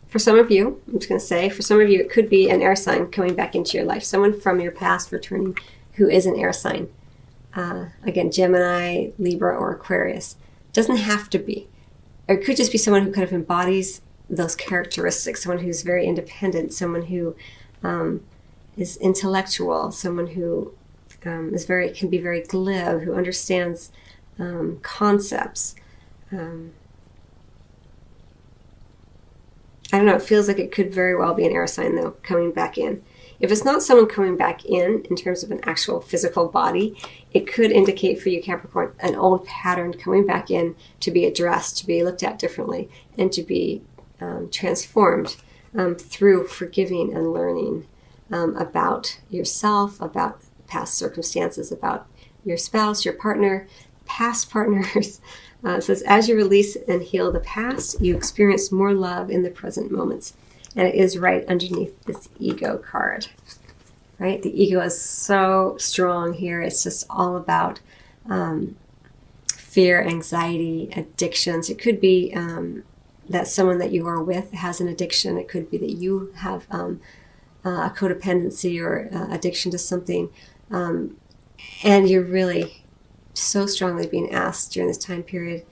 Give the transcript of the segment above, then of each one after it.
For some of you, I'm just going to say, for some of you, it could be an air sign coming back into your life. Someone from your past returning who is an air sign. Again, Gemini, Libra, or Aquarius. Doesn't have to be. Or it could just be someone who kind of embodies those characteristics, someone who's very independent, someone who is intellectual, someone who can be very glib, who understands concepts. I don't know, it feels like it could very well be an air sign, though, coming back in. If it's not someone coming back in terms of an actual physical body, it could indicate for you, Capricorn, an old pattern coming back in to be addressed, to be looked at differently, and to be transformed through forgiving and learning about yourself, about past circumstances, about your spouse, your partner, past partners. It says, as you release and heal the past, you experience more love in the present moments. And it is right underneath this ego card, right? The ego is so strong here. It's just all about fear, anxiety, addictions. It could be that someone that you are with has an addiction. It could be that you have a codependency or addiction to something. And you're really so strongly being asked during this time period,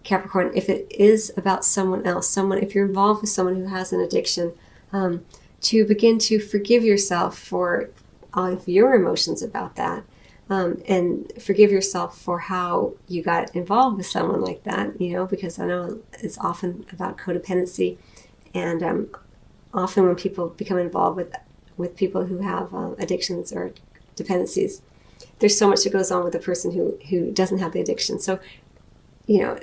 Capricorn, if it is about someone else, if you're involved with someone who has an addiction, to begin to forgive yourself for all of your emotions about that, and forgive yourself for how you got involved with someone like that, because I know it's often about codependency, and often when people become involved with people who have addictions or dependencies, there's so much that goes on with the person who doesn't have the addiction. So,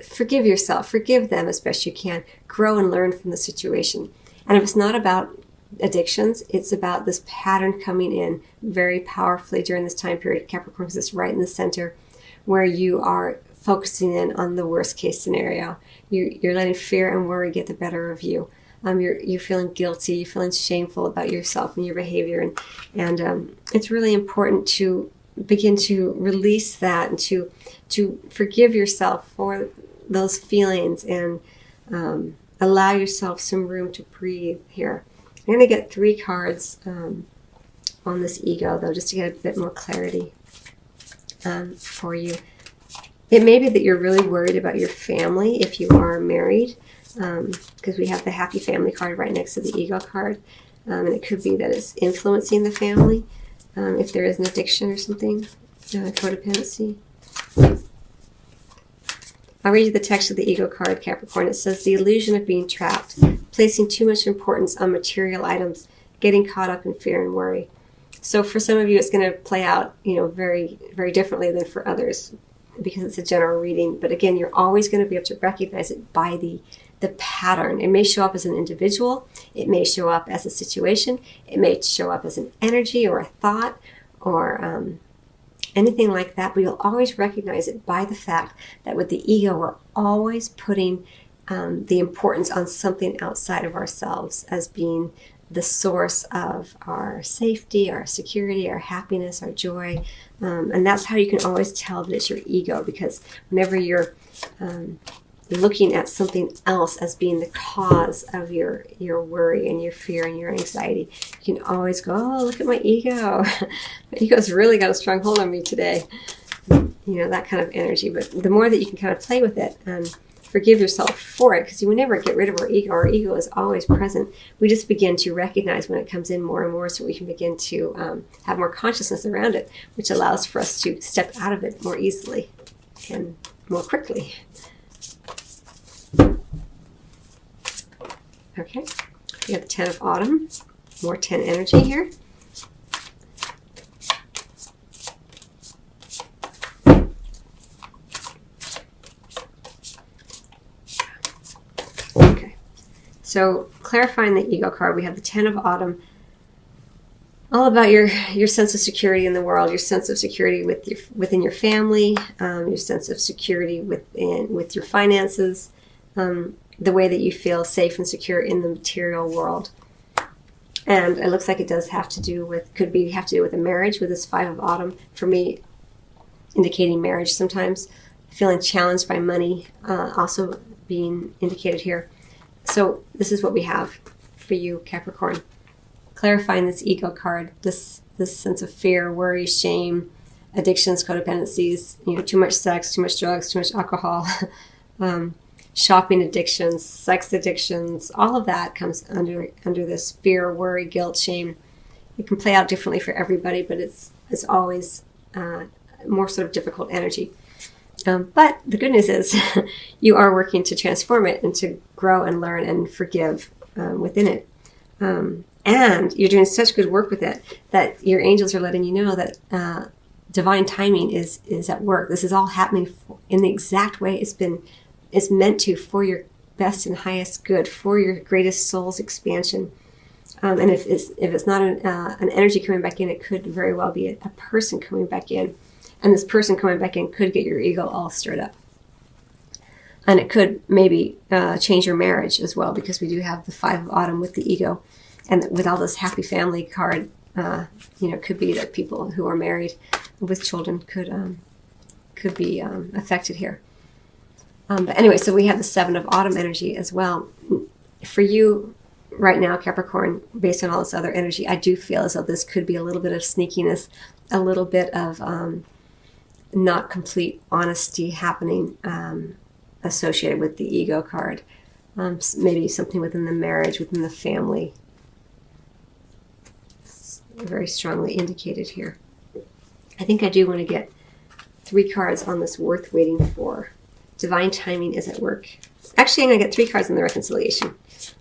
forgive yourself, forgive them as best you can, grow and learn from the situation. And if it's not about addictions, it's about this pattern coming in very powerfully during this time period, Capricorn, because it's right in the center where you are focusing in on the worst case scenario. You're letting fear and worry get the better of you. You're feeling guilty, you're feeling shameful about yourself and your behavior. And it's really important to begin to release that and to forgive yourself for those feelings and allow yourself some room to breathe here. I'm going to get 3 cards on this ego, though, just to get a bit more clarity for you. It may be that you're really worried about your family if you are married, because we have the happy family card right next to the ego card. And it could be that it's influencing the family. If there is an addiction or something, codependency. I'll read you the text of the ego card, Capricorn. It says, the illusion of being trapped, placing too much importance on material items, getting caught up in fear and worry. So for some of you, it's going to play out, very, very differently than for others, because it's a general reading. But again, you're always going to be able to recognize it by the pattern. It may show up as an individual. It may show up as a situation. It may show up as an energy or a thought or anything like that. But you'll always recognize it by the fact that with the ego, we're always putting the importance on something outside of ourselves as being the source of our safety, our security, our happiness, our joy. And that's how you can always tell that it's your ego, because whenever you're looking at something else as being the cause of your worry and your fear and your anxiety, you can always go, oh, look at my ego. My ego's really got a strong hold on me today. That kind of energy. But the more that you can kind of play with it and forgive yourself for it, because you will never get rid of our ego. Our ego is always present. We just begin to recognize when it comes in more and more, so we can begin to have more consciousness around it, which allows for us to step out of it more easily and more quickly. Okay, we have the 10 of Autumn, more 10 energy here. Okay, so clarifying the ego card, we have the 10 of Autumn, all about your sense of security in the world, your sense of security within your family, your sense of security with your finances, the way that you feel safe and secure in the material world. And it looks like it does have to do with a marriage with this 5 of Autumn. For me, indicating marriage sometimes. Feeling challenged by money, also being indicated here. So this is what we have. for you, Capricorn. Clarifying this ego card, this sense of fear, worry, shame, addictions, codependencies, too much sex, too much drugs, too much alcohol, shopping addictions, sex addictions, all of that comes under this fear, worry, guilt, shame. It can play out differently for everybody, but it's always more sort of difficult energy. But the good news is you are working to transform it and to grow and learn and forgive within it. And you're doing such good work with it that your angels are letting you know that divine timing is at work. This is all happening in the exact way it's meant to, for your best and highest good, for your greatest soul's expansion. And if it's not an energy coming back in, it could very well be a person coming back in. And this person coming back in could get your ego all stirred up. And it could maybe change your marriage as well, because we do have the 5 of Autumn with the ego. And with all this happy family card, it could be that people who are married with children could be affected here. But anyway, so we have the 7 of Autumn energy as well. For you right now, Capricorn, based on all this other energy, I do feel as though this could be a little bit of sneakiness, a little bit of not complete honesty happening associated with the ego card. Maybe something within the marriage, within the family. It's very strongly indicated here. I think I do want to get 3 cards on this worth waiting for. Divine timing is at work. Actually, I'm going to get 3 cards on the reconciliation.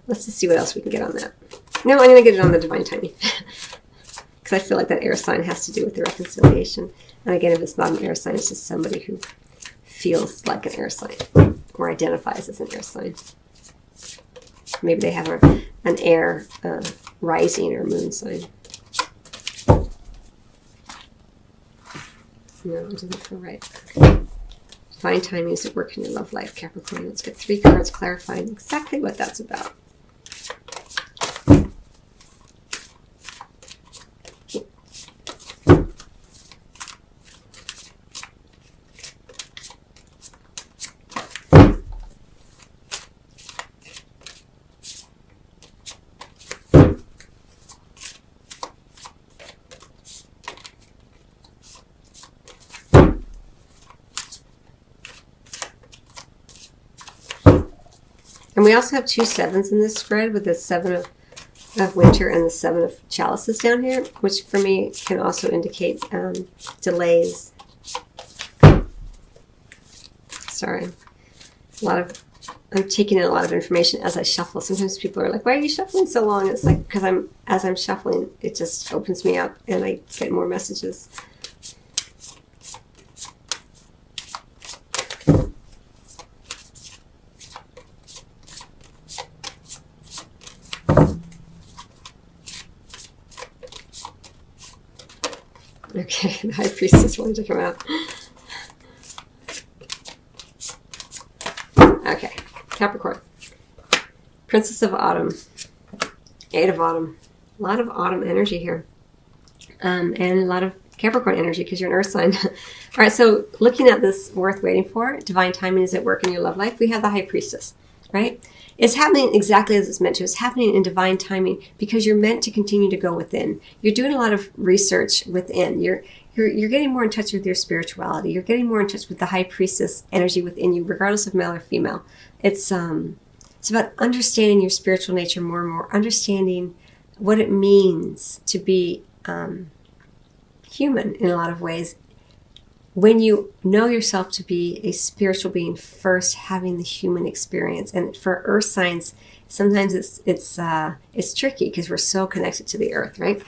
Let's just see what else we can get on that. No, I'm going to get it on the divine timing. Because I feel like that air sign has to do with the reconciliation. And again, if it's not an air sign, it's just somebody who feels like an air sign or identifies as an air sign. Maybe they have an air rising or moon sign. No, it doesn't feel right. Okay. Divine timing is at work in your love life, Capricorn. Let's get 3 cards clarifying exactly what that's about. And we also have 2 7s in this spread, with the 7 of winter and the 7 of chalices down here, which for me can also indicate delays. Sorry. I'm taking in a lot of information as I shuffle. Sometimes people are like, why are you shuffling so long? It's like, because as I'm shuffling, it just opens me up and I get more messages. Okay, the High Priestess wanted to come out. Okay, Capricorn. Princess of Autumn. 8 of Autumn. A lot of Autumn energy here. And a lot of Capricorn energy because you're an Earth sign. All right, so looking at this worth waiting for, divine timing is at work in your love life. We have the High Priestess, right? It's happening exactly as it's meant to. It's happening in divine timing because you're meant to continue to go within. You're doing a lot of research within. You're getting more in touch with your spirituality. You're getting more in touch with the High Priestess energy within you, regardless of male or female. It's about understanding your spiritual nature more and more, understanding what it means to be human in a lot of ways. When you know yourself to be a spiritual being first, having the human experience, and for Earth signs, sometimes it's tricky because we're so connected to the Earth, right?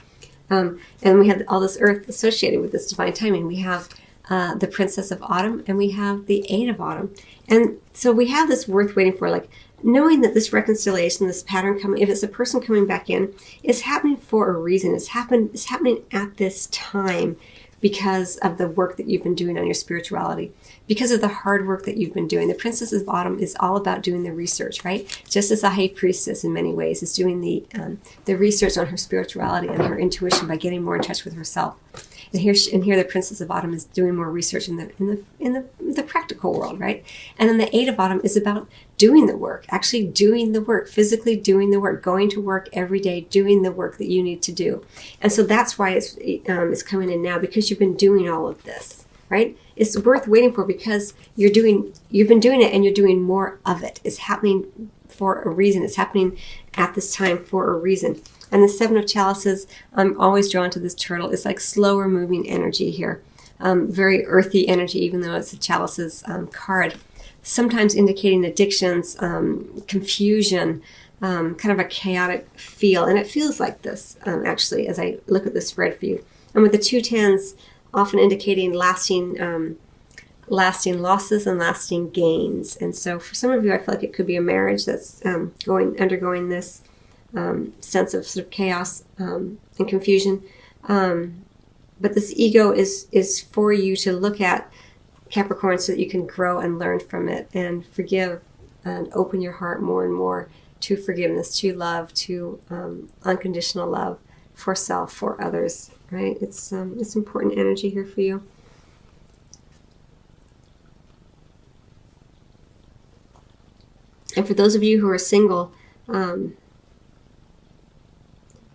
And we have all this Earth associated with this divine timing. We have the Princess of Autumn, and we have the 8 of Autumn, and so we have this worth waiting for, like knowing that this reconciliation, this pattern coming, if it's a person coming back in, is happening for a reason. It's happening at this time. Because of the work that you've been doing on your spirituality, because of the hard work that you've been doing. The Princess of Autumn is all about doing the research, right? Just as the High Priestess in many ways is doing the research on her spirituality and her intuition by getting more in touch with herself. And here the Princess of Autumn is doing more research in the practical world, right? And then the Eight of Autumn is about doing the work, actually doing the work, physically doing the work, going to work every day, doing the work that you need to do. And so that's why it's coming in now, because you've been doing all of this, right? It's worth waiting for because you've been doing it and you're doing more of it. It's happening for a reason. It's happening at this time for a reason. And the Seven of Chalices, I'm always drawn to this turtle. It's like slower moving energy here. Very earthy energy, even though it's a Chalices card. Sometimes indicating addictions, confusion, kind of a chaotic feel. And it feels like this, actually, as I look at the spread for you. And with the 2 tens, often indicating lasting losses and lasting gains. And so for some of you, I feel like it could be a marriage that's undergoing this sense of sort of chaos and confusion. But this ego is for you to look at, Capricorn, so that you can grow and learn from it and forgive and open your heart more and more to forgiveness, to love, to unconditional love for self, for others, right? It's important energy here for you. And for those of you who are single,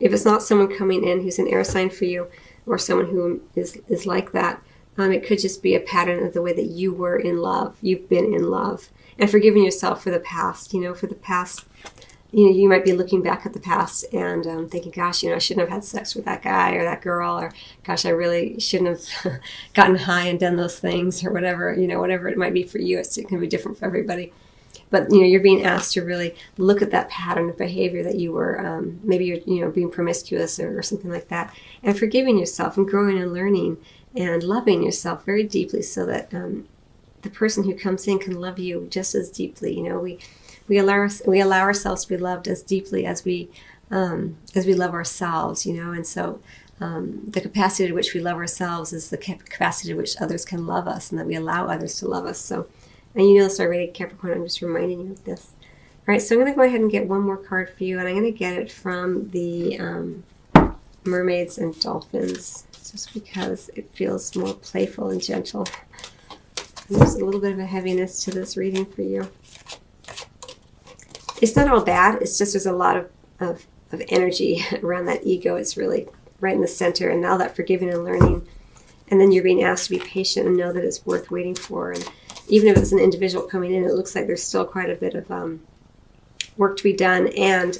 if it's not someone coming in who's an air sign for you, or someone who is like that, it could just be a pattern of the way that you were in love. You've been in love. And forgiving yourself for the past. For the past, you might be looking back at the past and thinking, gosh, I shouldn't have had sex with that guy or that girl, or gosh, I really shouldn't have gotten high and done those things, or whatever, whatever it might be for you. It can be different for everybody. But, you're being asked to really look at that pattern of behavior that you were, maybe you're, being promiscuous or something like that, and forgiving yourself and growing and learning and loving yourself very deeply, so that the person who comes in can love you just as deeply. We allow ourselves to be loved as deeply as we love ourselves, and so the capacity to which we love ourselves is the capacity to which others can love us, and that we allow others to love us. So, and you know this already, Capricorn, I'm just reminding you of this. All right, so I'm going to go ahead and get one more card for you, and I'm going to get it from the Mermaids and Dolphins, just because it feels more playful and gentle. And there's a little bit of a heaviness to this reading for you. It's not all bad, it's just there's a lot of energy around that ego. It's really right in the center, and now that forgiving and learning. And then you're being asked to be patient and know that it's worth waiting for. And even if it's an individual coming in, it looks like there's still quite a bit of work to be done, and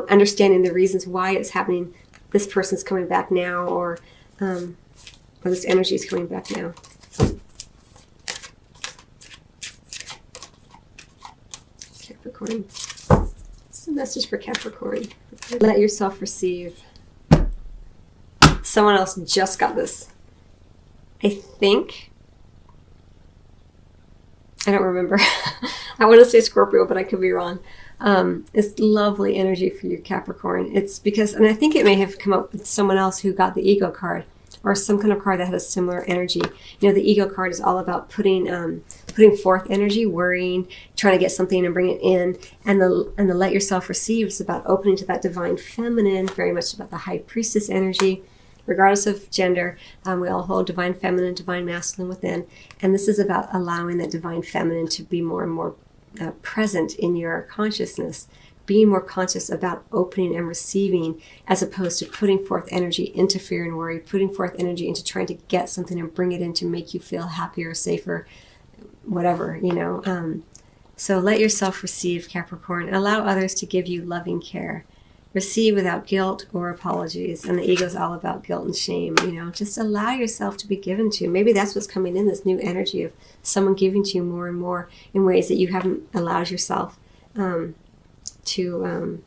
understanding the reasons why it's happening. This person's coming back now, or this energy is coming back now. Capricorn. What's the message for Capricorn? Let yourself receive. Someone else just got this. I think. I don't remember. I want to say Scorpio, but I could be wrong. It's lovely energy for you, Capricorn. It's because, and I think it may have come up with someone else who got the ego card, or some kind of card that had a similar energy. The ego card is all about putting forth energy, worrying, trying to get something and bring it in, and the let yourself receive is about opening to that divine feminine, very much about the high priestess energy. Regardless of gender, we all hold divine feminine, divine masculine within. And this is about allowing that divine feminine to be more and more present in your consciousness, being more conscious about opening and receiving, as opposed to putting forth energy into fear and worry, putting forth energy into trying to get something and bring it in to make you feel happier, safer, whatever, So let yourself receive, Capricorn. Allow others to give you loving care. Receive without guilt or apologies. And the ego is all about guilt and shame. Just allow yourself to be given to. Maybe that's what's coming in, this new energy of someone giving to you more and more in ways that you haven't allowed yourself to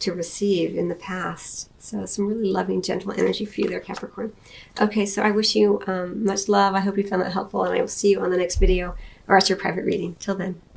receive in the past. So some really loving, gentle energy for you there, Capricorn. Okay, so I wish you much love. I hope you found that helpful, and I will see you on the next video or at your private reading. Till then.